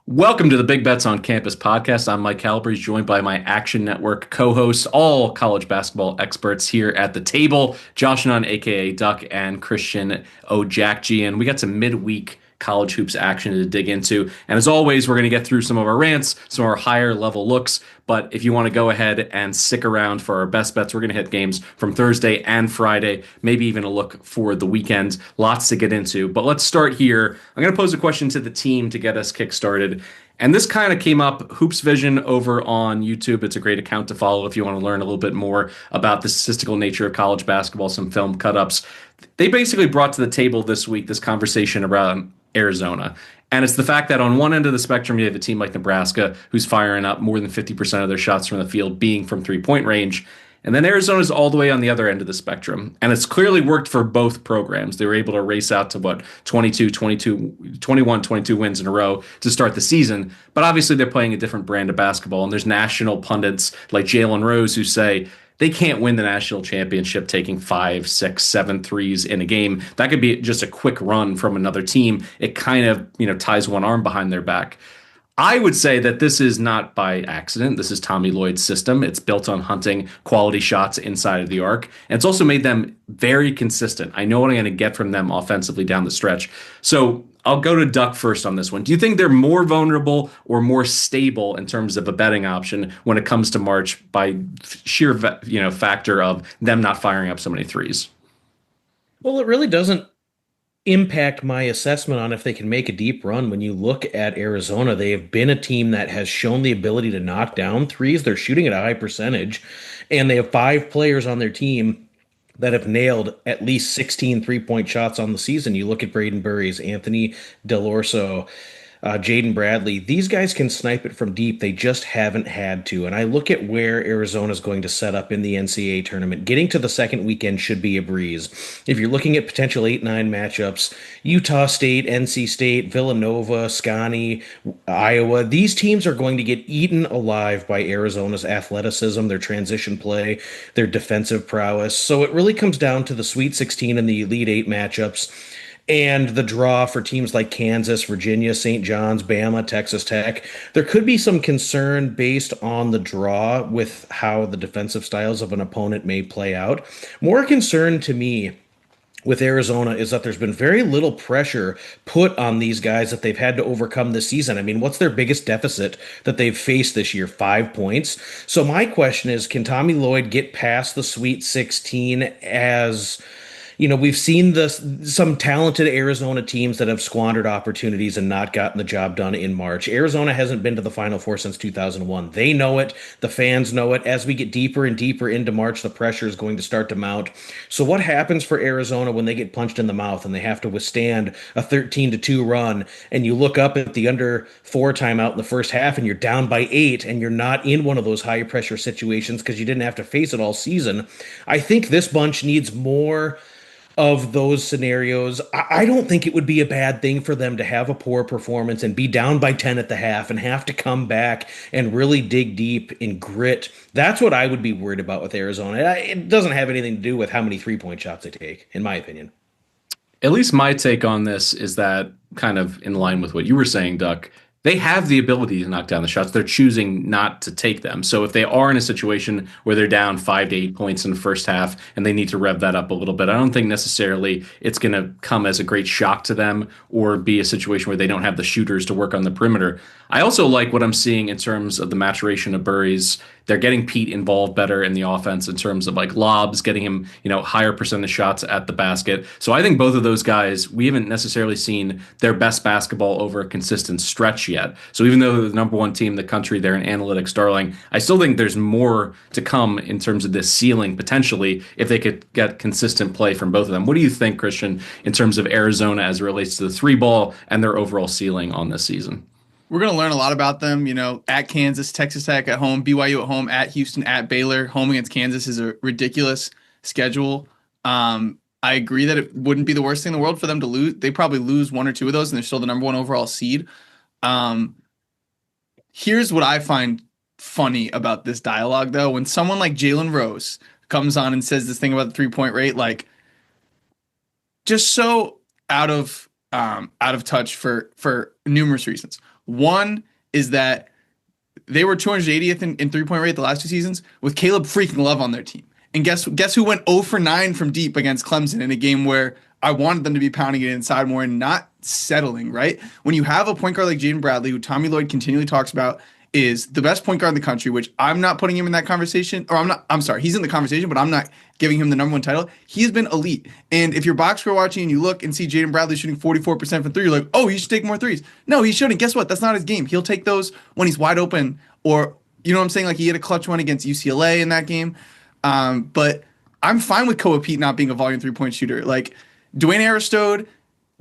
Welcome to the Big Bets on Campus podcast. I'm Mike Calabrese, joined by my Action Network co-hosts, all college basketball experts here at the table. Josh Nunn, aka Duck, and Christian Odjakjian. We got some midweek college hoops action to dig into. And as always, we're going to get through some of our rants, some of our higher level looks. But if you want to go ahead and stick around for our best bets, we're going to hit games from Thursday and Friday, maybe even a look for the weekend. Lots to get into. But let's start here. I'm going to pose a question to the team to get us kickstarted. And this kind of came up, Hoops Vision over on YouTube. It's a great account to follow if you want to learn a little bit more about the statistical nature of college basketball, some film cut-ups. They basically brought to the table this week this conversation around Arizona. And it's the fact that on one end of the spectrum, you have a team like Nebraska, who's firing up more than 50% of their shots from the field being from three-point range. And then Arizona's all the way on the other end of the spectrum. And it's clearly worked for both programs. They were able to race out to 21, 22 wins in a row to start the season. But obviously they're playing a different brand of basketball. And there's national pundits like Jalen Rose who say they can't win the national championship taking 5, 6, 7 threes in a game. That could be just a quick run from another team. It kind of, ties one arm behind their back. I would say that this is not by accident. This is Tommy Lloyd's system. It's built on hunting quality shots inside of the arc. And it's also made them very consistent. I know what I'm going to get from them offensively down the stretch. So I'll go to Duck first on this one. Do you think they're more vulnerable or more stable in terms of a betting option when it comes to March by sheer, factor of them not firing up so many threes? Well, it really doesn't impact my assessment on if they can make a deep run. When you look at Arizona, they have been a team that has shown the ability to knock down threes. They're shooting at a high percentage, and they have 5 players on their team that have nailed at least 16 three-point shots on the season. You look at Braden Burries, Anthony Delorso, Jaden Bradley. These guys can snipe it from deep. They just haven't had to. And I look at where Arizona is going to set up in the NCAA tournament. Getting to the second weekend should be a breeze. If you're looking at potential 8-9 matchups, Utah State, NC State, Villanova, Scotty, Iowa, these teams are going to get eaten alive by Arizona's athleticism, their transition play, their defensive prowess. So it really comes down to the Sweet 16 and the Elite 8 matchups and the draw for teams like Kansas, Virginia, St. John's, Bama, Texas Tech. There could be some concern based on the draw with how the defensive styles of an opponent may play out. More concern to me with Arizona is that there's been very little pressure put on these guys that they've had to overcome this season. I mean, what's their biggest deficit that they've faced this year? 5 points. So my question is, can Tommy Lloyd get past the Sweet 16 as we've seen some talented Arizona teams that have squandered opportunities and not gotten the job done in March. Arizona hasn't been to the Final Four since 2001. They know it. The fans know it. As we get deeper and deeper into March, the pressure is going to start to mount. So what happens for Arizona when they get punched in the mouth and they have to withstand a 13-2 run, and you look up at the under 4 timeout in the first half and you're down by 8 and you're not in one of those high pressure situations because you didn't have to face it all season? I think this bunch needs more of those scenarios. I don't think it would be a bad thing for them to have a poor performance and be down by 10 at the half and have to come back and really dig deep in grit. That's what I would be worried about with Arizona. It doesn't have anything to do with how many three-point shots they take, in my opinion. At least my take on this is that kind of in line with what you were saying, Duck. They have the ability to knock down the shots. They're choosing not to take them. So if they are in a situation where they're down 5 to 8 points in the first half and they need to rev that up a little bit, I don't think necessarily it's going to come as a great shock to them or be a situation where they don't have the shooters to work on the perimeter. I also like what I'm seeing in terms of the maturation of Burries. They're getting Pete involved better in the offense in terms of like lobs, getting him, higher percentage shots at the basket. So I think both of those guys, we haven't necessarily seen their best basketball over a consistent stretch yet. So even though they're the number one team in the country, they're an analytics darling, I still think there's more to come in terms of this ceiling potentially if they could get consistent play from both of them. What do you think, Christian, in terms of Arizona as it relates to the three ball and their overall ceiling on this season? We're going to learn a lot about them, at Kansas, Texas Tech at home, BYU at home, at Houston, at Baylor. Home against Kansas is a ridiculous schedule. I agree that it wouldn't be the worst thing in the world for them to lose. They probably lose 1 or 2 of those, and they're still the number 1 overall seed. Here's what I find funny about this dialogue, though. When someone like Jalen Rose comes on and says this thing about the three-point rate, like, just so out of touch for numerous reasons. One is that they were 280th in three-point rate the last 2 seasons with Caleb freaking Love on their team. And guess who went 0 for 9 from deep against Clemson in a game where I wanted them to be pounding it inside more and not settling, right? When you have a point guard like Jaden Bradley, who Tommy Lloyd continually talks about is the best point guard in the country, which I'm not putting him in that conversation, or I'm sorry, he's in the conversation, but I'm not giving him the number one title. He has been elite. And if you're box score watching and you look and see Jaden Bradley shooting 44% from three, you're like, oh, he should take more threes. No, he shouldn't. Guess what? That's not his game. He'll take those when he's wide open, or, you know what I'm saying? Like he had a clutch one against UCLA in that game. But I'm fine with Koa Pete not being a volume 3-point shooter. Like Dwayne Aristode,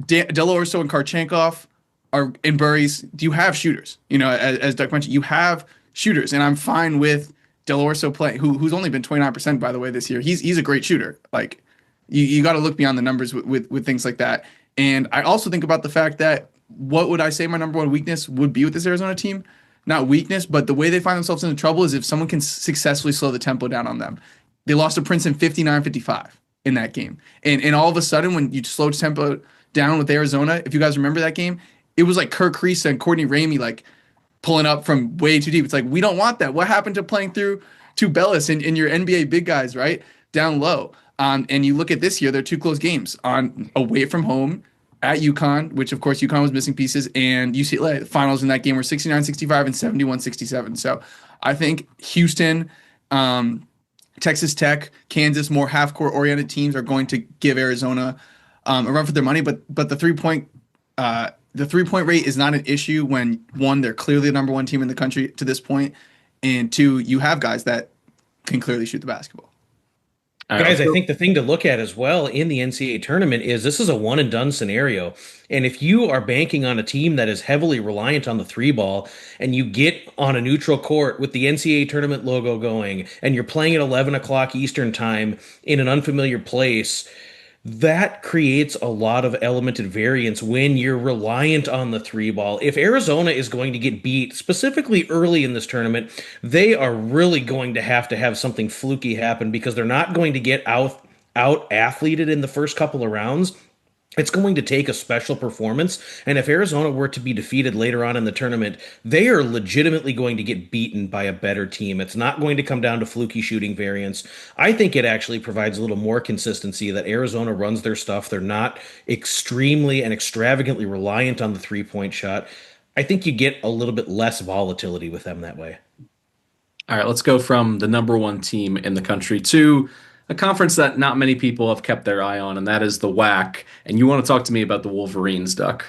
Del Orso, and Karchenkov are in Burries. Do you have shooters? You know, as Duck mentioned, you have shooters, and I'm fine with Del Orso playing, who's only been 29% by the way this year. He's a great shooter. Like you got to look beyond the numbers with things like that. And I also think about the fact that what would I say my number one weakness would be with this Arizona team? Not weakness, but the way they find themselves into trouble is if someone can successfully slow the tempo down on them. They lost to Princeton 59-55 in that game. And all of a sudden, when you slow tempo down with Arizona, if you guys remember that game, it was like Kirk Kriisa and Courtney Ramey like pulling up from way too deep. It's like, we don't want that. What happened to playing through to Bellis and your NBA big guys, right? Down low. And you look at this year, they're 2 close games on away from home at UConn, which of course UConn was missing pieces, and UCLA. The finals in that game were 69-65 and 71-67. So I think Houston, Texas Tech, Kansas, more half-court oriented teams are going to give Arizona a run for their money. But the 3-point rate is not an issue when, one, they're clearly the number one team in the country to this point, and two, you have guys that can clearly shoot the basketball. Guys, I think the thing to look at as well in the NCAA tournament is this is a one and done scenario. And if you are banking on a team that is heavily reliant on the 3-ball and you get on a neutral court with the NCAA tournament logo going and you're playing at 11 o'clock Eastern time in an unfamiliar place, that creates a lot of elemented variance when you're reliant on the 3-ball. If Arizona is going to get beat, specifically early in this tournament, they are really going to have something fluky happen because they're not going to get out athleted in the first couple of rounds. It's going to take a special performance, and if Arizona were to be defeated later on in the tournament, they are legitimately going to get beaten by a better team. It's not going to come down to fluky shooting variance. I think it actually provides a little more consistency that Arizona runs their stuff. They're not extremely and extravagantly reliant on the 3-point shot. I think you get a little bit less volatility with them that way. All right, let's go from the number one team in the country to a conference that not many people have kept their eye on, and that is the WAC. And you want to talk to me about the Wolverines, Duck.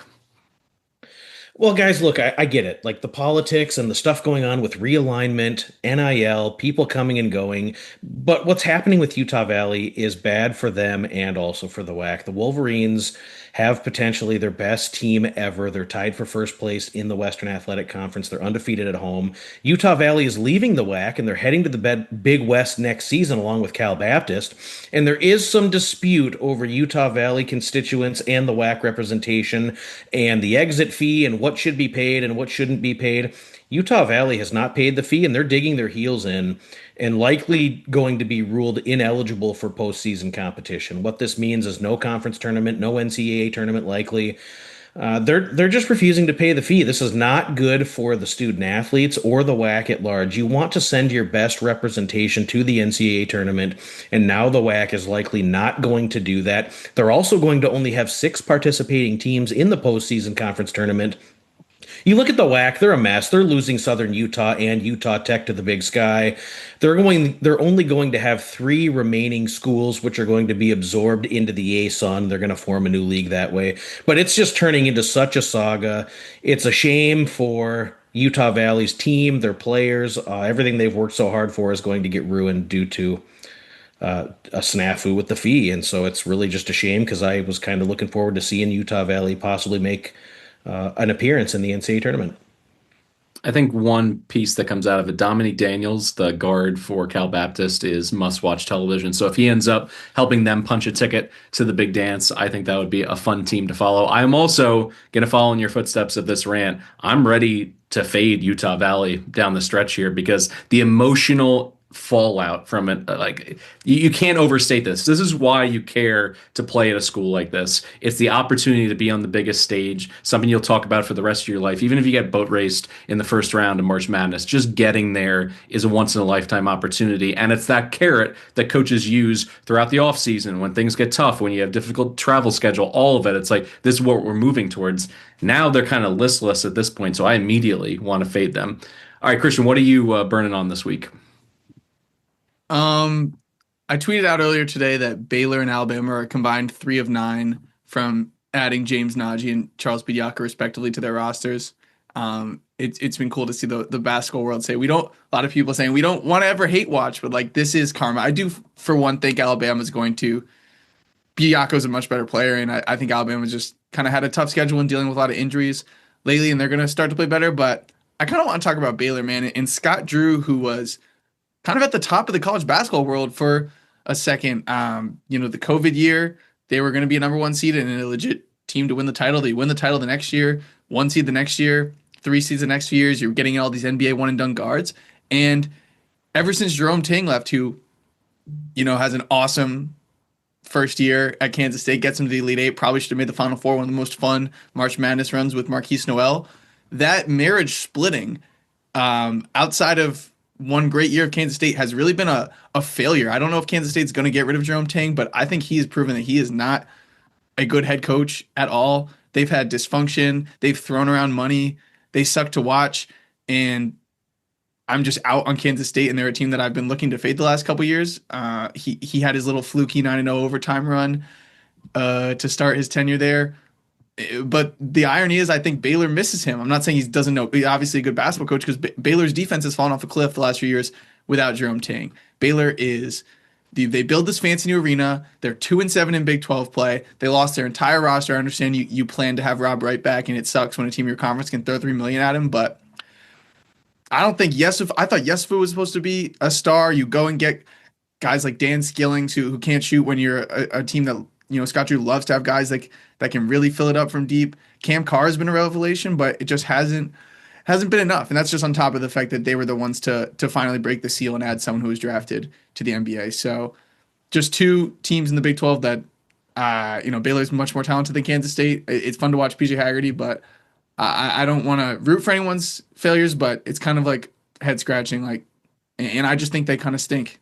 Well, guys, look, I get it. Like the politics and the stuff going on with realignment, NIL, people coming and going. But what's happening with Utah Valley is bad for them and also for the WAC. The Wolverines have potentially their best team ever. They're tied for first place in the Western Athletic Conference. They're undefeated at home. Utah Valley is leaving the WAC, and they're heading to the Big West next season along with Cal Baptist. And there is some dispute over Utah Valley constituents and the WAC representation and the exit fee and what should be paid and what shouldn't be paid. Utah Valley has not paid the fee, and they're digging their heels in and likely going to be ruled ineligible for postseason competition. What this means is no conference tournament, no NCAA tournament likely. They're just refusing to pay the fee. This is not good for the student athletes or the WAC at large. You want to send your best representation to the NCAA tournament, and now the WAC is likely not going to do that. They're also going to only have 6 participating teams in the postseason conference tournament. You look at the WAC, they're a mess. They're losing Southern Utah and Utah Tech to the Big Sky. They're only going to have 3 remaining schools, which are going to be absorbed into the ASUN. They're going to form a new league that way. But it's just turning into such a saga. It's a shame for Utah Valley's team, their players. Everything they've worked so hard for is going to get ruined due to a snafu with the fee. And so it's really just a shame because I was kind of looking forward to seeing Utah Valley possibly make an appearance in the NCAA tournament. I think one piece that comes out of it, Dominique Daniels, the guard for Cal Baptist, is must-watch television. So if he ends up helping them punch a ticket to the big dance, I think that would be a fun team to follow. I'm also going to follow in your footsteps of this rant. I'm ready to fade Utah Valley down the stretch here because the emotional fallout from it. Like you can't overstate this. This is why you care to play at a school like this. It's the opportunity to be on the biggest stage, something you'll talk about for the rest of your life. Even if you get boat raced in the first round of March Madness, just getting there is a once in a lifetime opportunity. And it's that carrot that coaches use throughout the offseason when things get tough, when you have difficult travel schedule, all of it. It's like, this is what we're moving towards. Now they're kind of listless at this point. So I immediately want to fade them. All right, Christian, what are you burning on this week? I tweeted out earlier today that Baylor and Alabama are combined 3 of 9 from adding James Nagy and Charles Bediako respectively to their rosters. It's been cool to see the basketball world say a lot of people saying we don't want to ever hate watch, but like this is karma. I do for one think Alabama's going to. Bediako's a much better player, and I think Alabama's just kind of had a tough schedule and dealing with a lot of injuries lately, and they're going to start to play better. But I kind of want to talk about Baylor, man, and Scott Drew, who was kind of at the top of the college basketball world for a second. The COVID year, they were going to be a number 1 seed and a legit team to win the title. They win the title the next year, 1 seed the next year, 3 seeds the next few years. You're getting all these NBA one and done guards. And ever since Jerome Tang left, who, has an awesome first year at Kansas State, gets him to the Elite Eight, probably should have made the Final Four, one of the most fun March Madness runs with Marquise Noel. That marriage splitting, outside of one great year of Kansas State, has really been a failure. I don't know if Kansas State's going to get rid of Jerome Tang, but I think he has proven that he is not a good head coach at all. They've had dysfunction. They've thrown around money. They suck to watch. And I'm just out on Kansas State, and they're a team that I've been looking to fade the last couple years. He had his little fluky 9-0 overtime run to start his tenure there. But the irony is I think Baylor misses him. I'm not saying he doesn't know. He's obviously a good basketball coach because Baylor's defense has fallen off a cliff the last few years without Jerome Tang. Baylor they build this fancy new arena. They're 2-7 in Big 12 play. They lost their entire roster. I understand you plan to have Rob Wright back, and it sucks when a team in your conference can throw $3 million at him. But I don't think I thought Yesufu was supposed to be a star. You go and get guys like Dan Skillings who can't shoot when you're a team that, Scott Drew loves to have guys that can really fill it up from deep. Cam Carr has been a revelation, but it just hasn't been enough. And that's just on top of the fact that they were the ones to finally break the seal and add someone who was drafted to the NBA. So just 2 teams in the Big 12 that, Baylor's much more talented than Kansas State. It's fun to watch PJ Haggerty, but I don't want to root for anyone's failures, but it's kind of like head scratching, and I just think they kind of stink.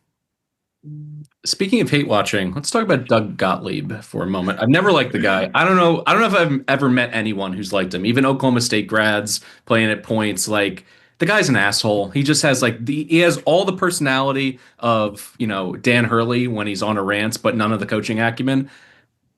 Speaking of hate watching, let's talk about Doug Gottlieb for a moment. I've never liked the guy. I don't know if I've ever met anyone who's liked him. Even Oklahoma State grads playing at points, like the guy's an asshole. He just has he has all the personality of, Dan Hurley when he's on a rant, but none of the coaching acumen.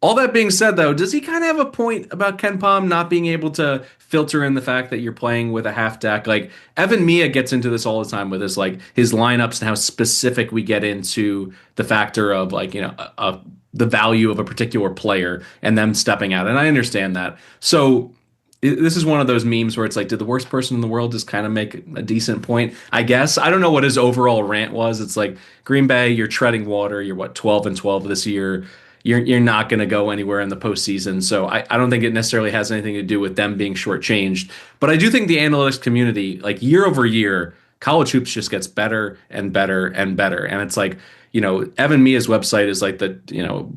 All that being said, though, does he kind of have a point about Ken Pom not being able to filter in the fact that you're playing with a half deck? Like Evan Mia gets into this all the time with his lineups and how specific we get into the factor of the value of a particular player and them stepping out. And I understand that. So this is one of those memes where it's like, did the worst person in the world just kind of make a decent point? I guess. I don't know what his overall rant was. It's like, Green Bay, you're treading water. You're 12-12 this year. You're not going to go anywhere in the postseason. So I don't think it necessarily has anything to do with them being shortchanged. But I do think the analytics community, year over year, college hoops just gets better and better and better. And it's like, Evan Mia's website is like the,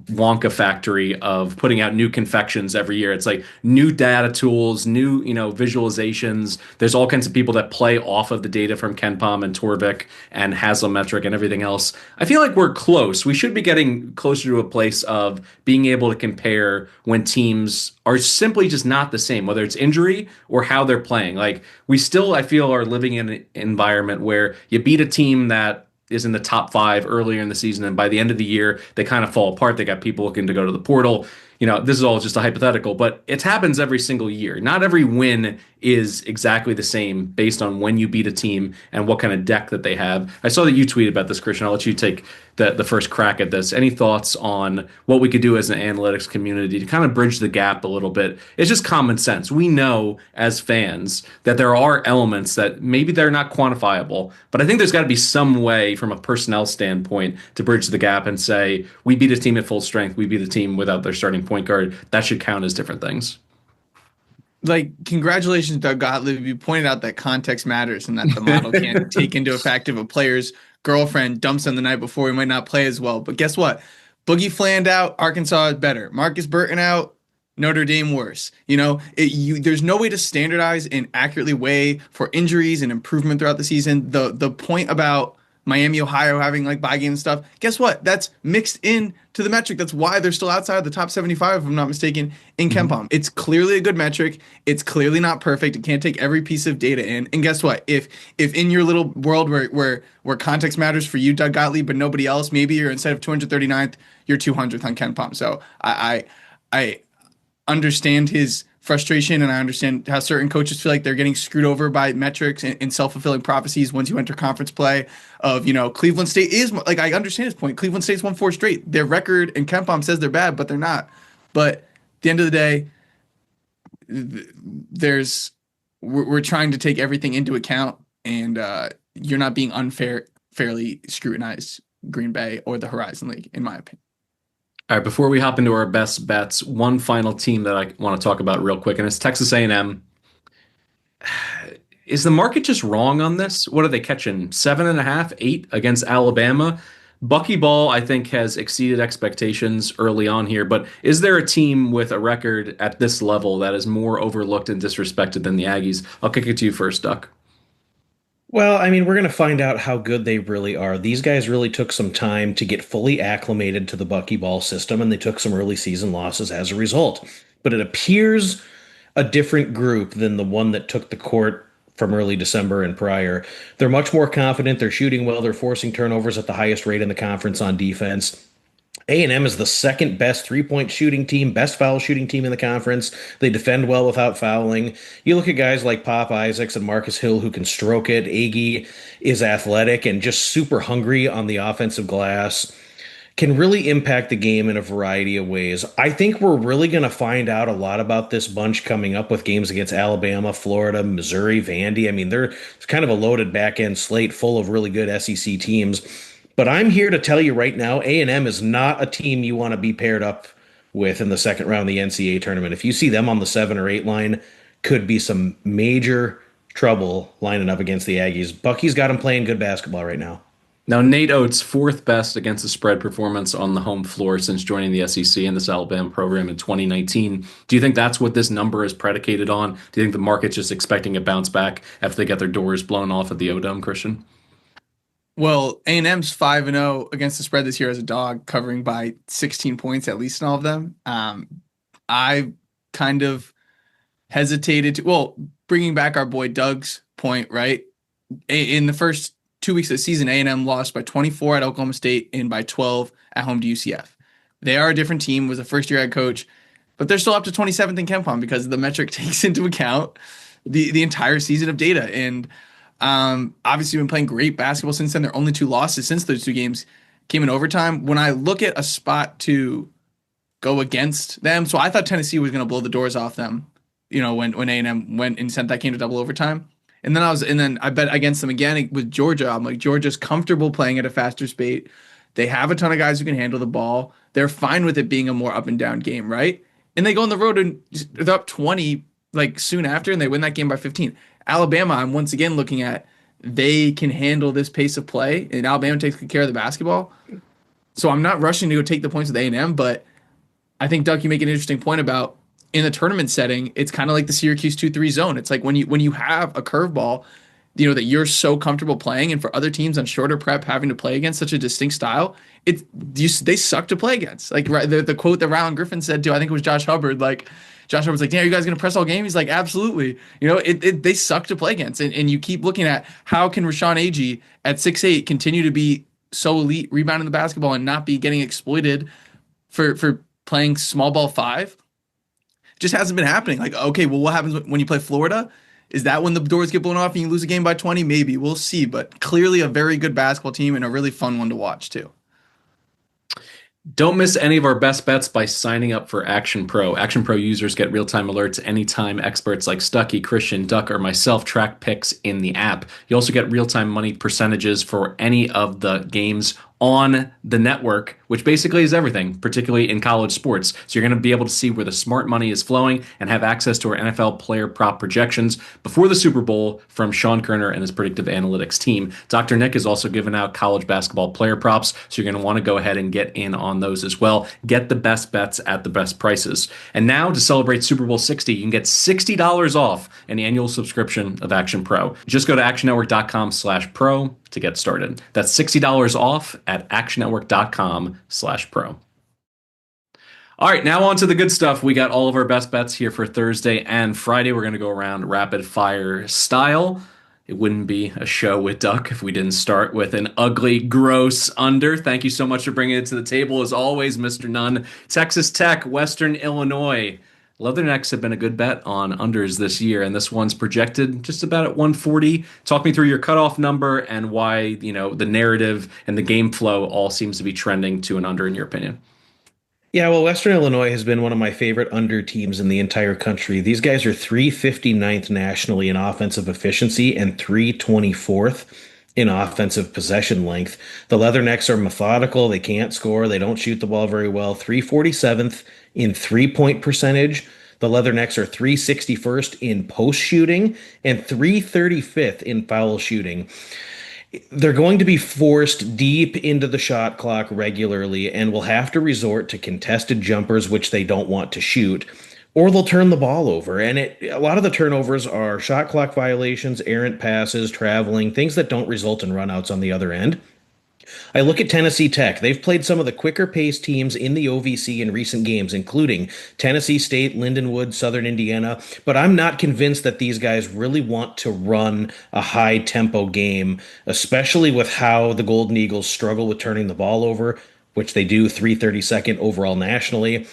Wonka factory of putting out new confections every year. It's like new data tools, new, visualizations. There's all kinds of people that play off of the data from Ken Pom and Torvik and Haslametric and everything else. I feel like we're close. We should be getting closer to a place of being able to compare when teams are simply just not the same, whether it's injury or how they're playing. We still, I feel, are living in an environment where you beat a team that is in the top 5 earlier in the season, and by the end of the year, they kind of fall apart. They got people looking to go to the portal. This is all just a hypothetical, but it happens every single year. Not every win is exactly the same based on when you beat a team and what kind of deck that they have. I saw that you tweeted about this, Christian. I'll let you take the first crack at this. Any thoughts on what we could do as an analytics community to kind of bridge the gap a little bit? It's just common sense. We know as fans that there are elements that maybe they're not quantifiable, but I think there's got to be some way from a personnel standpoint to bridge the gap and say, we beat a team at full strength. We beat a team without their starting point guard. That should count as different things. Congratulations, Doug Gottlieb. You pointed out that context matters and that the model can't take into effect if a player's girlfriend dumps him the night before, he might not play as well. But guess what? Boogie Fland out, Arkansas is better. Marcus Burton out, Notre Dame worse. There's no way to standardize and accurately weigh for injuries and improvement throughout the season. The point about Miami, Ohio having like bye game stuff, guess what? That's mixed in to the metric. That's why they're still outside of the top 75, if I'm not mistaken, in KenPom. It's clearly a good metric. It's clearly not perfect. It can't take every piece of data in. And guess what? If in your little world where context matters for you, Doug Gottlieb, but nobody else, maybe you're instead of 239th, you're 200th on KenPom. So I understand his frustration, and I understand how certain coaches feel like they're getting screwed over by metrics and self-fulfilling prophecies once you enter conference play of, Cleveland State is like, I understand his point. Cleveland State's won 4 straight. Their record in KenPom says they're bad, but they're not. But at the end of the day, we're trying to take everything into account, and you're not being fairly scrutinized Green Bay or the Horizon League, in my opinion. All right, before we hop into our best bets, one final team that I want to talk about real quick, and it's Texas A&M. Is the market just wrong on this? What are they catching? 7.5, 8 against Alabama? Buckyball, I think, has exceeded expectations early on here, but is there a team with a record at this level that is more overlooked and disrespected than the Aggies? I'll kick it to you first, Duck. Well, I mean, we're going to find out how good they really are. These guys really took some time to get fully acclimated to the buckyball system, and they took some early season losses as a result. But it appears a different group than the one that took the court from early December and prior. They're much more confident. They're shooting well. They're forcing turnovers at the highest rate in the conference on defense. A&M is the second best three-point shooting team, best foul shooting team in the conference. They defend well without fouling. You look at guys like Pop Isaacs and Marcus Hill who can stroke it. Agee is athletic and just super hungry on the offensive glass. Can really impact the game in a variety of ways. I think we're really going to find out a lot about this bunch coming up with games against Alabama, Florida, Missouri, Vandy. I mean, it's kind of a loaded back-end slate full of really good SEC teams. But I'm here to tell you right now, A&M is not a team you want to be paired up with in the second round of the NCAA tournament. If you see them on the 7 or 8 line, could be some major trouble lining up against the Aggies. Bucky's got them playing good basketball right now. Now, Nate Oates, 4th best against the spread performance on the home floor since joining the SEC and this Alabama program in 2019. Do you think that's what this number is predicated on? Do you think the market's just expecting a bounce back after they get their doors blown off at the O-Dome, Christian? Well, A&M's 5-0 against the spread this year as a dog, covering by 16 points at least in all of them. I kind of hesitated to, bringing back our boy Doug's point, right? In the first 2 weeks of the season, A&M lost by 24 at Oklahoma State and by 12 at home to UCF. They are a different team, was a first-year head coach, but they're still up to 27th in KenPom because the metric takes into account the entire season of data. And obviously been playing great basketball since then. Their only 2 losses since those 2 games came in overtime. When I look at a spot to go against them, so I thought Tennessee was going to blow the doors off them, when A&M went and sent that game to double overtime. And then I bet against them again with Georgia. I'm like, Georgia's comfortable playing at a faster speed. They have a ton of guys who can handle the ball. They're fine with it being a more up and down game, right? And they go on the road and they're up 20 like soon after, and they win that game by 15. Alabama, I'm once again looking at, they can handle this pace of play, and Alabama takes good care of the basketball. So I'm not rushing to go take the points with A&M, but I think, Doug, you make an interesting point about in the tournament setting, it's kind of like the Syracuse 2-3 zone. It's like when you have a curveball, that you're so comfortable playing, and for other teams on shorter prep having to play against such a distinct style, they suck to play against. Like the quote that Rylan Griffin said to, I think it was Josh Hubbard, like, Josh Hubbard's like, yeah, are you guys going to press all game? He's like, absolutely. They suck to play against. And you keep looking at how can Rashawn Agee at 6'8" continue to be so elite rebounding the basketball and not be getting exploited for playing small ball 5? Just hasn't been happening. Like, okay, well, what happens when you play Florida? Is that when the doors get blown off and you lose a game by 20? Maybe. We'll see. But clearly a very good basketball team and a really fun one to watch too. Don't miss any of our best bets by signing up for Action Pro. Action Pro users get real-time alerts anytime experts like Stuckey, Christian, Duck, or myself track picks in the app. You also get real-time money percentages for any of the games on the network, which basically is everything, particularly in college sports. So you're going to be able to see where the smart money is flowing and have access to our NFL player prop projections before the Super Bowl from Sean Kerner and his predictive analytics team. Dr. Nick is also giving out college basketball player props, so you're going to want to go ahead and get in on those as well. Get the best bets at the best prices. And now, to celebrate Super Bowl 60, you can get $60 off an annual subscription of Action Pro. Just go to actionnetwork.com/pro to get started. That's $60 off at actionnetwork.com/pro. All right, now on to the good stuff. We got all of our best bets here for Thursday and Friday. We're going to go around rapid fire style. It wouldn't be a show with Duck if we didn't start with an ugly, gross under. Thank you so much for bringing it to the table, as always, Mr. Nunn. Texas Tech, Western Illinois. Leathernecks have been a good bet on unders this year, and this one's projected just about at 140. Talk me through your cutoff number and why, the narrative and the game flow all seems to be trending to an under, in your opinion. Yeah, well, Western Illinois has been one of my favorite under teams in the entire country. These guys are 359th nationally in offensive efficiency and 324th in offensive possession length. The Leathernecks are methodical. They can't score. They don't shoot the ball very well. 347th in three-point percentage. The Leathernecks are 361st in post shooting and 335th in foul shooting. They're going to be forced deep into the shot clock regularly and will have to resort to contested jumpers, which they don't want to shoot, or they'll turn the ball over. And a lot of the turnovers are shot clock violations, errant passes, traveling, things that don't result in runouts on the other end. I look at Tennessee Tech. They've played some of the quicker paced teams in the OVC in recent games, including Tennessee State, Lindenwood, Southern Indiana. But I'm not convinced that these guys really want to run a high tempo game, especially with how the Golden Eagles struggle with turning the ball over, which they do 332nd overall nationally.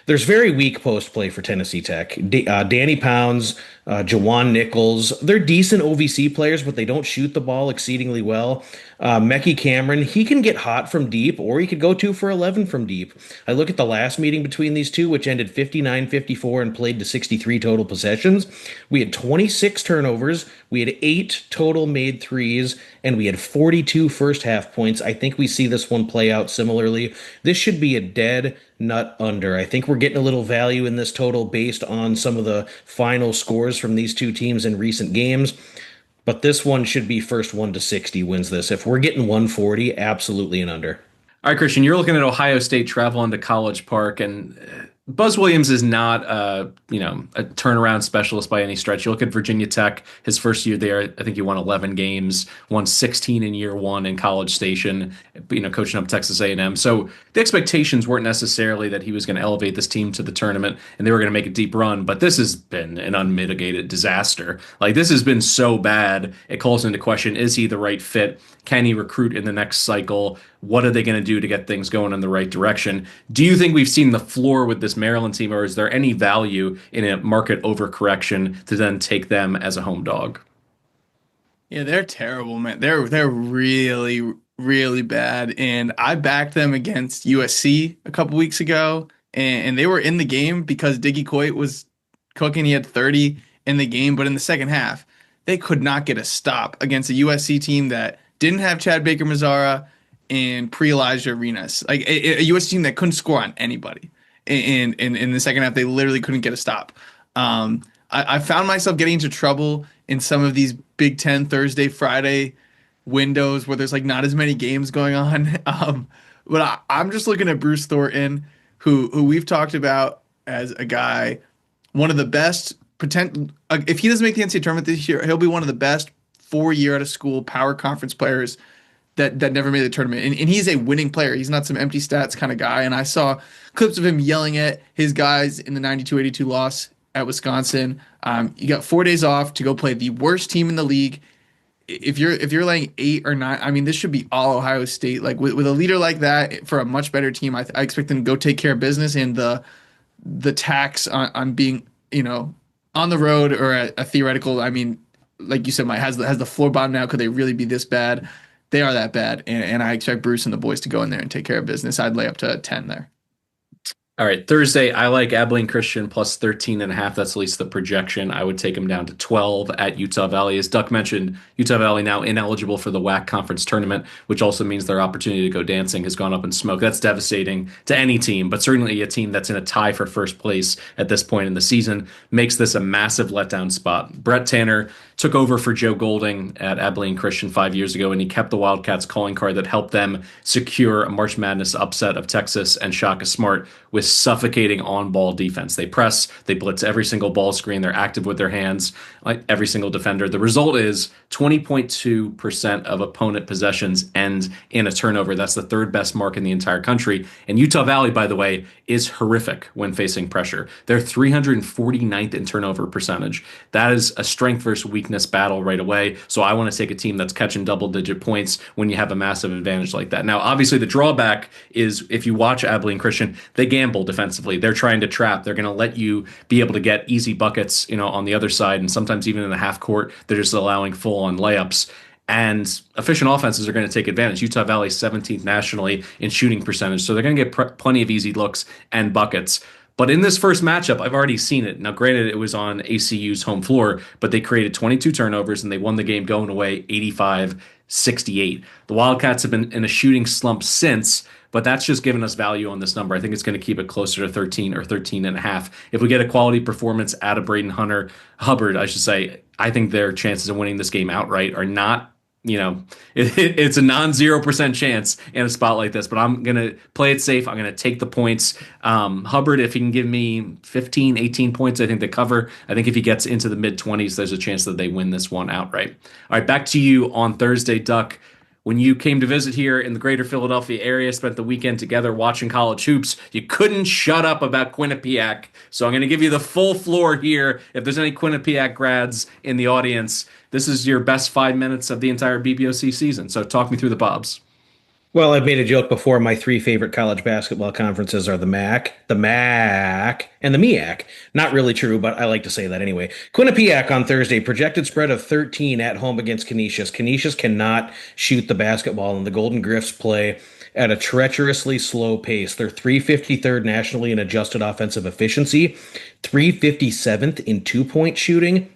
There's very weak post play for Tennessee Tech. Danny Pounds, Jawan Nichols, they're decent OVC players, but they don't shoot the ball exceedingly well. Mecky Cameron, he can get hot from deep, or he could go 2 for 11 from deep. I look at the last meeting between these two, which ended 59-54 and played to 63 total possessions. We had 26 turnovers. We had 8 total made threes, and we had 42 first half points. I think we see this one play out similarly. This should be a dead nut under. I think we're getting a little value in this total based on some of the final scores from these two teams in recent games. But this one should be first 1 to 60 wins this. If we're getting 140, absolutely an under. All right, Christian, you're looking at Ohio State traveling to College Park, and Buzz Williams is not a turnaround specialist by any stretch. You look at Virginia Tech, his first year there, I think he won 11 games, won 16 in year one in College Station, coaching up Texas A&M. So the expectations weren't necessarily that he was going to elevate this team to the tournament and they were going to make a deep run, but this has been an unmitigated disaster. Like, this has been so bad, it calls into question, is he the right fit? Can he recruit in the next cycle? What are they going to do to get things going in the right direction? Do you think we've seen the floor with this Maryland team, or is there any value in a market overcorrection to then take them as a home dog? Yeah, they're terrible, man. They're really, really bad. And I backed them against USC a couple weeks ago, and they were in the game because Diggy Coit was cooking. He had 30 in the game, but in the second half, they could not get a stop against a USC team that didn't have Chad Baker-Mazara and pre-Elijah Arenas, like a U.S. team that couldn't score on anybody. And in the second half, they literally couldn't get a stop. I found myself getting into trouble in some of these Big Ten Thursday, Friday windows where there's like not as many games going on. But I'm just looking at Bruce Thornton, who we've talked about as a guy, one of the best potential. If he doesn't make the NCAA tournament this year, he'll be one of the best 4-year out of school power conference players that never made the tournament. And he's a winning player. He's not some empty stats kind of guy. And I saw clips of him yelling at his guys in the 92-82 loss at Wisconsin. You got 4 days off to go play the worst team in the league. If you're laying 8 or 9, I mean, this should be all Ohio State. Like with a leader like that for a much better team, I expect them to go take care of business. And the tax on being, on the road or a theoretical, I mean, like you said, Mike, has the floor bottom now. Could they really be this bad? They are that bad, and I expect Bruce and the boys to go in there and take care of business. I'd lay up to 10 there. All right, Thursday, I like Abilene Christian plus 13.5. That's at least the projection. I would take them down to 12 at Utah Valley. As Duck mentioned, Utah Valley now ineligible for the WAC conference tournament, which also means their opportunity to go dancing has gone up in smoke. That's devastating to any team, but certainly a team that's in a tie for first place at this point in the season makes this a massive letdown spot. Brett Tanner took over for Joe Golding at Abilene Christian 5 years ago, and he kept the Wildcats calling card that helped them secure a March Madness upset of Texas and Shaka Smart with suffocating on-ball defense. They press, they blitz every single ball screen, they're active with their hands, like every single defender. The result is 20.2% of opponent possessions end in a turnover. That's the third best mark in the entire country. And Utah Valley, by the way, is horrific when facing pressure. They're 349th in turnover percentage. That is a strength versus weakness battle right away. So I want to take a team that's catching double-digit points when you have a massive advantage like that. Now, obviously, the drawback is if you watch Abilene Christian, they gamble defensively. They're trying to trap. They're going to let you be able to get easy buckets, on the other side, and sometimes even in the half court, they're just allowing full-on layups. And efficient offenses are going to take advantage. Utah Valley 17th nationally in shooting percentage, so they're going to get plenty of easy looks and buckets. But in this first matchup, I've already seen it. Now, granted, it was on ACU's home floor, but they created 22 turnovers and they won the game going away 85-68. The Wildcats have been in a shooting slump since, but that's just given us value on this number. I think it's going to keep it closer to 13 or 13.5. If we get a quality performance out of Braden Hubbard, I should say, I think their chances of winning this game outright are not, it's a non-0% chance in a spot like this, but I'm going to play it safe. I'm going to take the points. Hubbard, if he can give me 15, 18 points, I think they cover. I think if he gets into the mid-20s, there's a chance that they win this one outright. All right, back to you on Thursday, Duck. When you came to visit here in the greater Philadelphia area, spent the weekend together watching college hoops, you couldn't shut up about Quinnipiac. So I'm going to give you the full floor here. If there's any Quinnipiac grads in the audience, this is your best 5 minutes of the entire BBOC season. So talk me through the Bobs. Well, I've made a joke before. My three favorite college basketball conferences are the MAC, and the MEAC. Not really true, but I like to say that anyway. Quinnipiac on Thursday, projected spread of 13 at home against Canisius. Canisius cannot shoot the basketball, and the Golden Griffs play at a treacherously slow pace. They're 353rd nationally in adjusted offensive efficiency, 357th in two-point shooting.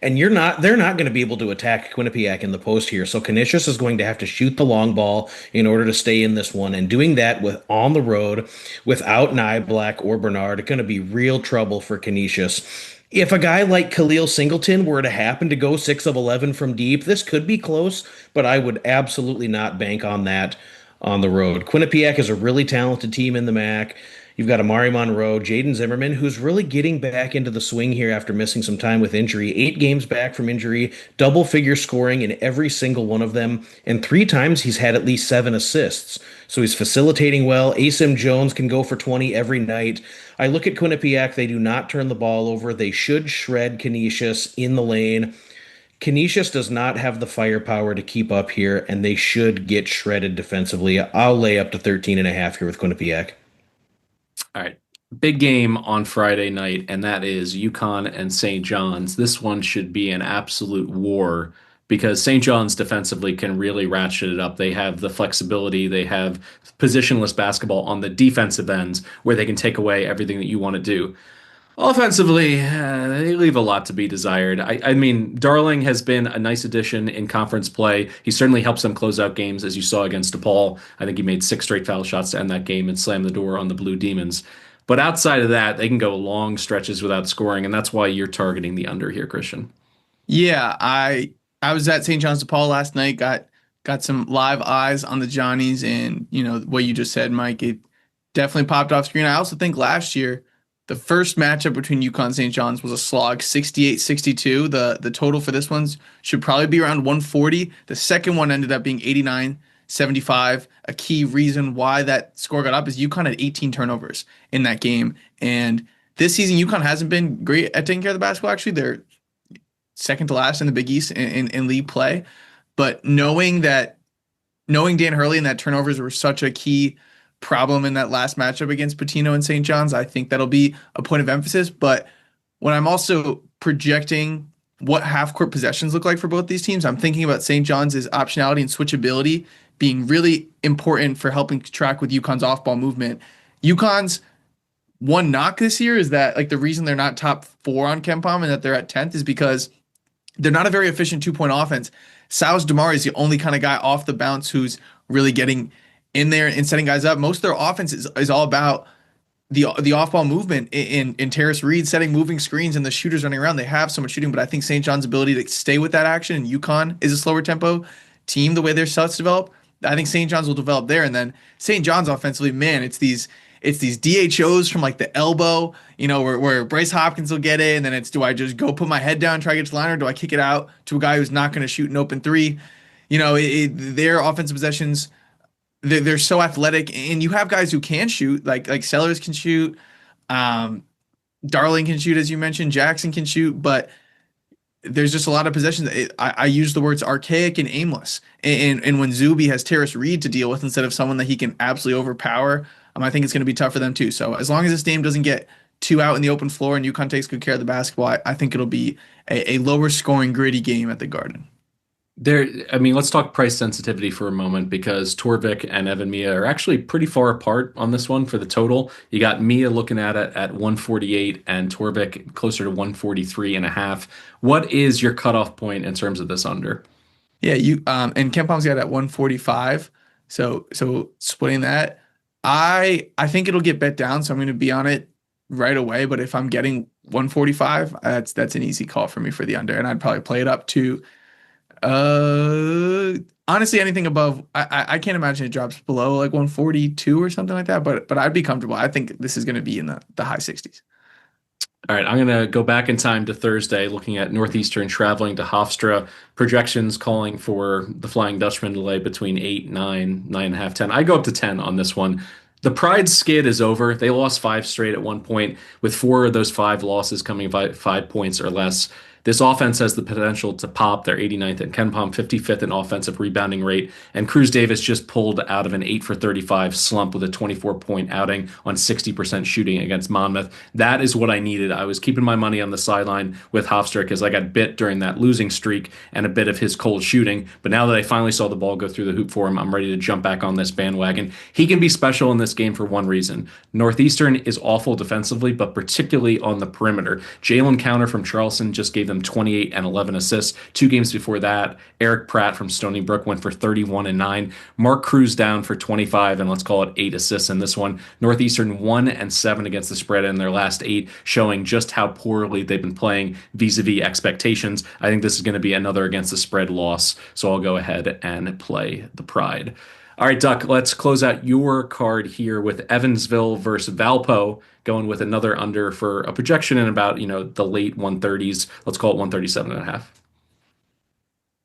And they're not going to be able to attack Quinnipiac in the post here. So Canisius is going to have to shoot the long ball in order to stay in this one. And doing that on the road without Nyblack or Bernard, going to be real trouble for Canisius. If a guy like Khalil Singleton were to happen to go 6 of 11 from deep, this could be close, but I would absolutely not bank on that on the road. Quinnipiac is a really talented team in the MAC. You've got Amari Monroe, Jaden Zimmerman, who's really getting back into the swing here after missing some time with injury. 8 games back from injury, double-figure scoring in every single one of them, and 3 times he's had at least 7 assists. So he's facilitating well. Asim Jones can go for 20 every night. I look at Quinnipiac. They do not turn the ball over. They should shred Canisius in the lane. Canisius does not have the firepower to keep up here, and they should get shredded defensively. I'll lay up to 13.5 here with Quinnipiac. All right. Big game on Friday night, and that is UConn and St. John's. This one should be an absolute war because St. John's defensively can really ratchet it up. They have the flexibility. They have positionless basketball on the defensive ends where they can take away everything that you want to do. Offensively, they leave a lot to be desired. I mean, Darling has been a nice addition in conference play. He certainly helps them close out games, as you saw against DePaul. I think he made 6 straight foul shots to end that game and slam the door on the Blue Demons. But outside of that, they can go long stretches without scoring, and that's why you're targeting the under here, Christian. Yeah, I was at St. John's DePaul last night, got some live eyes on the Johnnies, and what you just said, Mike, it definitely popped off screen. I also think last year, the first matchup between UConn and St. John's was a slog, 68-62. The total for this one should probably be around 140. The second one ended up being 89-75. A key reason why that score got up is UConn had 18 turnovers in that game. And this season, UConn hasn't been great at taking care of the basketball. Actually, they're second to last in the Big East in league play. But knowing Dan Hurley and that turnovers were such a key problem in that last matchup against Patino and St. John's, I think that'll be a point of emphasis. But when I'm also projecting what half-court possessions look like for both these teams, I'm thinking about St. John's' optionality and switchability being really important for helping track with UConn's off-ball movement. UConn's one knock this year is that like the reason they're not top 4 on KenPom and that they're at 10th is because they're not a very efficient 2-point offense. Saus Damari is the only kind of guy off the bounce who's really getting in there and setting guys up. Most of their offense is all about the off-ball movement in Terrace Reed setting moving screens and the shooters running around. They have so much shooting, but I think St. John's ability to stay with that action, and UConn is a slower tempo team the way their sets develop. I think St. John's will develop there. And then St. John's offensively, man, it's these DHOs from like the elbow, where Bryce Hopkins will get it, and then it's, do I just go put my head down, try to get to the line, or do I kick it out to a guy who's not going to shoot an open three? Their offensive possessions, they're so athletic, and you have guys who can shoot, like Sellers can shoot, Darling can shoot, as you mentioned, Jackson can shoot, but there's just a lot of possessions. I use the words archaic and aimless. And when Zuby has Terrace Reed to deal with instead of someone that he can absolutely overpower, I think it's going to be tough for them too. So as long as this game doesn't get too out in the open floor and UConn takes good care of the basketball, I think it'll be a lower scoring, gritty game at the Garden. Let's talk price sensitivity for a moment, because Torvik and Evan Mia are actually pretty far apart on this one for the total. You got Mia looking at it at 148 and Torvik closer to 143.5. What is your cutoff point in terms of this under? Yeah, and KenPom's got it at 145. So splitting that, I think it'll get bet down, so I'm going to be on it right away. But if I'm getting 145, that's an easy call for me for the under, and I'd probably play it up to. Honestly, anything above, I can't imagine it drops below like 142 or something like that, but I'd be comfortable. I think this is going to be in the high 60s. All right, I'm going to go back in time to Thursday, looking at Northeastern traveling to Hofstra. Projections calling for the Flying Dutchman to lay between 8, 9, 9.5, 10. I go up to 10 on this one. The Pride skid is over. They lost 5 straight at one point, with 4 of those 5 losses coming by 5 points or less. This offense has the potential to pop. They're 89th in KenPom, 55th in offensive rebounding rate, and Cruz Davis just pulled out of an 8 for 35 slump with a 24-point outing on 60% shooting against Monmouth. That is what I needed. I was keeping my money on the sideline with Hofstra because I got bit during that losing streak and a bit of his cold shooting. But now that I finally saw the ball go through the hoop for him, I'm ready to jump back on this bandwagon. He can be special in this game for one reason. Northeastern is awful defensively, but particularly on the perimeter. Jalen Counter from Charleston just gave them 28 and 11 assists. 2 games before that, Eric Pratt from Stony Brook went for 31 and 9. Mark Cruz down for 25 and let's call it 8 assists in this one. Northeastern 1 and 7 against the spread in their last 8, showing just how poorly they've been playing vis-a-vis expectations. I think this is going to be another against the spread loss, so I'll go ahead and play the Pride. All right, Duck, let's close out your card here with Evansville versus Valpo, going with another under for a projection in about, the late 130s. Let's call it 137.5.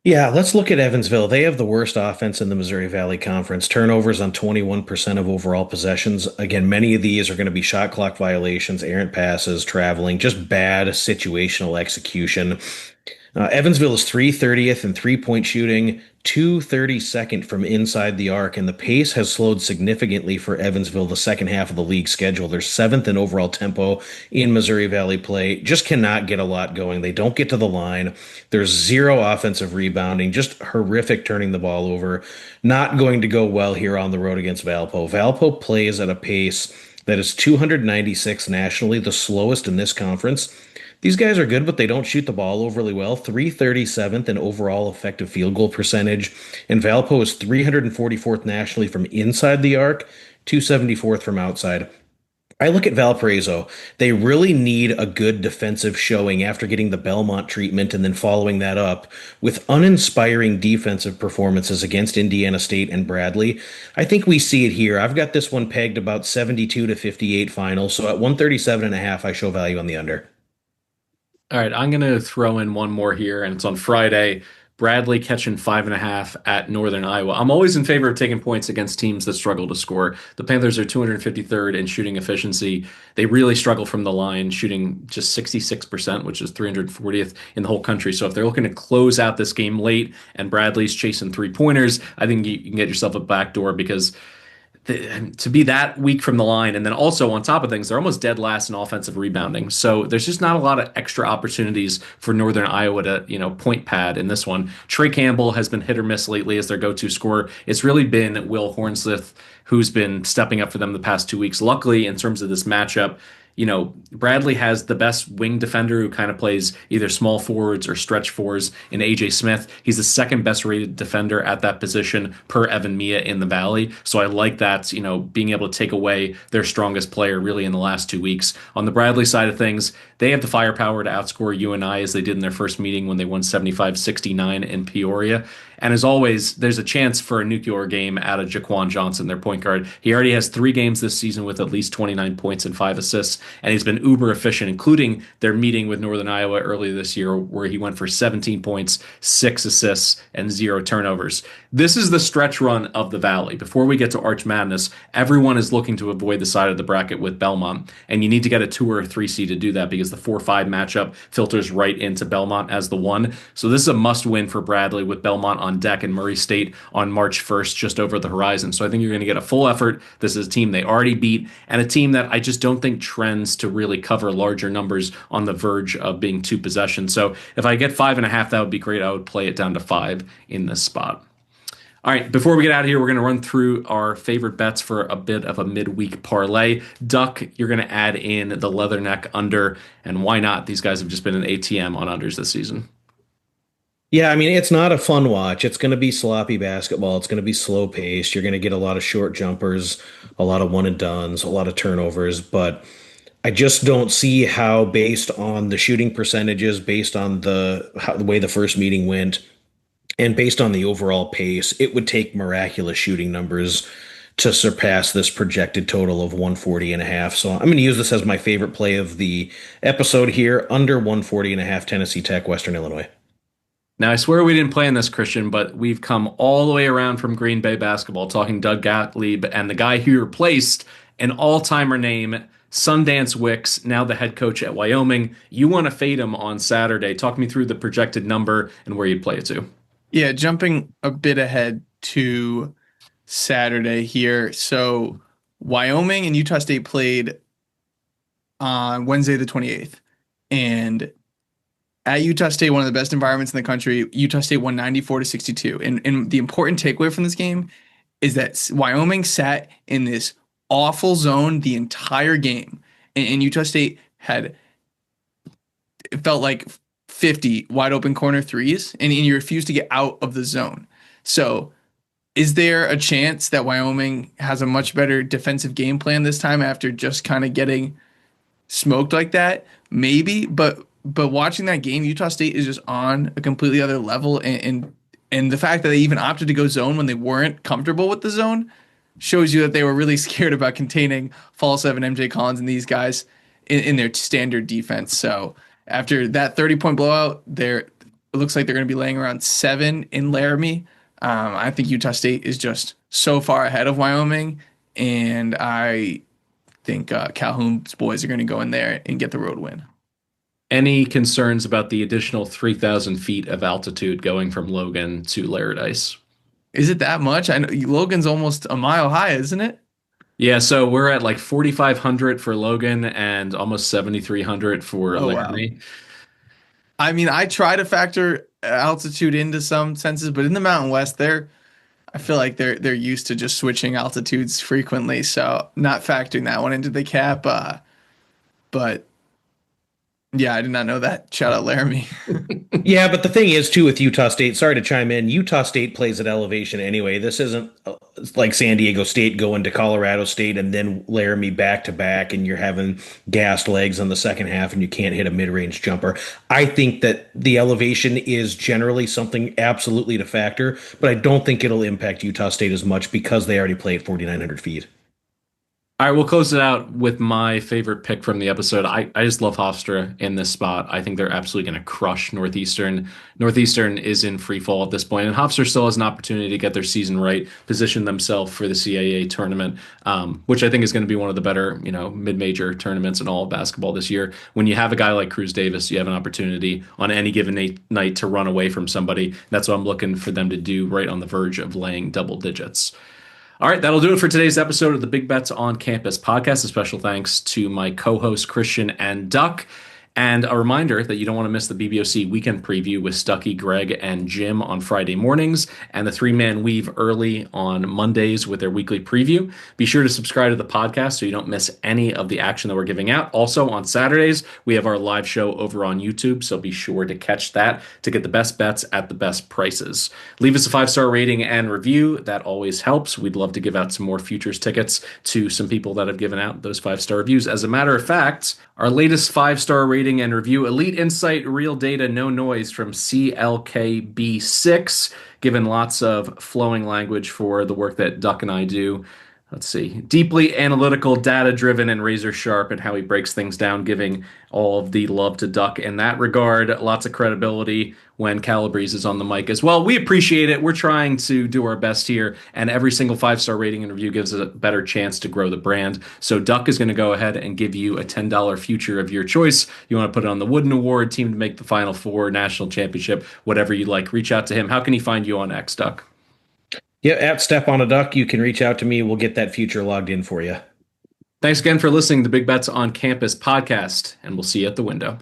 Yeah, let's look at Evansville. They have the worst offense in the Missouri Valley Conference. Turnovers on 21% of overall possessions. Again, many of these are going to be shot clock violations, errant passes, traveling, just bad situational execution. Evansville is 330th in three-point shooting, 232nd from inside the arc, and the pace has slowed significantly for Evansville the second half of the league schedule. They're 7th in overall tempo in Missouri Valley play. Just cannot get a lot going. They don't get to the line. There's 0 offensive rebounding, just horrific turning the ball over. Not going to go well here on the road against Valpo. Valpo plays at a pace that is 296 nationally, the slowest in this conference. These guys are good, but they don't shoot the ball overly well. 337th in overall effective field goal percentage. And Valpo is 344th nationally from inside the arc, 274th from outside. I look at Valparaiso. They really need a good defensive showing after getting the Belmont treatment and then following that up with uninspiring defensive performances against Indiana State and Bradley. I think we see it here. I've got this one pegged about 72-58 final. So at 137.5, I show value on the under. All right, I'm going to throw in one more here, and it's on Friday. Bradley catching 5.5 at Northern Iowa. I'm always in favor of taking points against teams that struggle to score. The Panthers are 253rd in shooting efficiency. They really struggle from the line, shooting just 66%, which is 340th in the whole country. So if they're looking to close out this game late and Bradley's chasing 3-pointers, I think you can get yourself a backdoor, because to be that weak from the line, and then also on top of things, they're almost dead last in offensive rebounding. So there's just not a lot of extra opportunities for Northern Iowa to, point pad in this one. Trey Campbell has been hit or miss lately as their go-to scorer. It's really been Will Hornseth who's been stepping up for them the past 2 weeks. Luckily, in terms of this matchup, Bradley has the best wing defender who kind of plays either small forwards or stretch fours in AJ Smith. He's the second best rated defender at that position per Evan Mia in the Valley. So I like that, being able to take away their strongest player really in the last 2 weeks. On the Bradley side of things, they have the firepower to outscore UNI as they did in their first meeting when they won 75-69 in Peoria. And as always, there's a chance for a nuclear game out of Jaquan Johnson, their point guard. He already has 3 games this season with at least 29 points and 5 assists, and he's been uber efficient, including their meeting with Northern Iowa earlier this year, where he went for 17 points, 6 assists, and 0 turnovers. This is the stretch run of the Valley. Before we get to Arch Madness, everyone is looking to avoid the side of the bracket with Belmont, and you need to get a 2 or a 3 seed to do that because the 4-5 matchup filters right into Belmont as the 1. So this is a must-win for Bradley with Belmont on deck and Murray State on March 1st, just over the horizon. So I think you're going to get a full effort. This is a team they already beat, and a team that I just don't think trends to really cover larger numbers on the verge of being 2 possessions. So if I get 5.5, that would be great. I would play it down to 5 in this spot. All right, before we get out of here, we're going to run through our favorite bets for a bit of a midweek parlay. Duck, you're going to add in the Leatherneck under, and why not? These guys have just been an ATM on unders this season. Yeah, I mean, it's not a fun watch. It's going to be sloppy basketball. It's going to be slow paced. You're going to get a lot of short jumpers, a lot of one and dones, a lot of turnovers, but I just don't see how, based on the shooting percentages, based on the way the first meeting went, and based on the overall pace, it would take miraculous shooting numbers to surpass this projected total of 140.5. So I'm going to use this as my favorite play of the episode here, under 140.5, Tennessee Tech, Western Illinois. Now, I swear we didn't plan this, Christian, but we've come all the way around from Green Bay basketball, talking Doug Gottlieb and the guy who replaced an all-timer name, Sundance Wicks, now the head coach at Wyoming. You want to fade him on Saturday. Talk me through the projected number and where you'd play it to. Yeah, jumping a bit ahead to Saturday here. So Wyoming and Utah State played on Wednesday the 28th. And at Utah State, one of the best environments in the country, Utah State won 94-62. And the important takeaway from this game is that Wyoming sat in this awful zone the entire game. And Utah State it felt like 50 wide open corner threes, and you refused to get out of the zone. So is there a chance that Wyoming has a much better defensive game plan this time after just kind of getting smoked like that? Maybe, but watching that game, Utah State is just on a completely other level, and the fact that they even opted to go zone when they weren't comfortable with the zone shows you that they were really scared about containing Fall 7, MJ Collins, and these guys in their standard defense. So after that 30-point blowout, it looks like they're going to be laying around 7 in Laramie. I think Utah State is just so far ahead of Wyoming, and I think Calhoun's boys are going to go in there and get the road win. Any concerns about the additional 3,000 feet of altitude going from Logan to Laradice? Is it that much? I know Logan's almost a mile high, isn't it? Yeah, so we're at like 4,500 for Logan and almost 7,300 for Laramie. Wow. I mean, I try to factor altitude into some senses, but in the Mountain West, I feel like they're used to just switching altitudes frequently, so not factoring that one into the cap. But yeah, I did not know that. Shout out Laramie. Yeah, but the thing is, too, with Utah State, sorry to chime in, Utah State plays at elevation anyway. This isn't like San Diego State going to Colorado State and then Laramie back-to-back, and you're having gassed legs on the second half and you can't hit a mid-range jumper. I think that the elevation is generally something absolutely to factor, but I don't think it'll impact Utah State as much because they already play at 4,900 feet. All right, we'll close it out with my favorite pick from the episode. I just love Hofstra in this spot. I think they're absolutely going to crush Northeastern. Northeastern is in free fall at this point, and Hofstra still has an opportunity to get their season right, position themselves for the CAA tournament, which I think is going to be one of the better, mid-major tournaments in all of basketball this year. When you have a guy like Cruz Davis, you have an opportunity on any given night to run away from somebody. That's what I'm looking for them to do, right on the verge of laying double digits. All right, that'll do it for today's episode of the Big Bets on Campus podcast. A special thanks to my co-hosts Christian and Duck. And a reminder that you don't want to miss the BBOC weekend preview with Stuckey, Greg, and Jim on Friday mornings, and the three-man weave early on Mondays with their weekly preview. Be sure to subscribe to the podcast so you don't miss any of the action that we're giving out. Also, on Saturdays, we have our live show over on YouTube, so be sure to catch that to get the best bets at the best prices. Leave us a 5-star rating and review. That always helps. We'd love to give out some more futures tickets to some people that have given out those 5-star reviews. As a matter of fact, our latest 5-star rating and review, Elite Insight, Real Data, No Noise from CLKB6, given lots of flowing language for the work that Duck and I do. Let's see. Deeply analytical, data-driven, and razor-sharp in how he breaks things down, giving all of the love to Duck in that regard. Lots of credibility when Calabrese is on the mic as well. We appreciate it. We're trying to do our best here, and every single 5-star rating and review gives us a better chance to grow the brand. So Duck is going to go ahead and give you a $10 future of your choice. You want to put it on the Wooden Award, team to make the Final Four, national championship, whatever you like. Reach out to him. How can he find you on X, Duck? Yeah, at Step on a Duck, you can reach out to me. We'll get that future logged in for you. Thanks again for listening to the Big Bets on Campus podcast, and we'll see you at the window.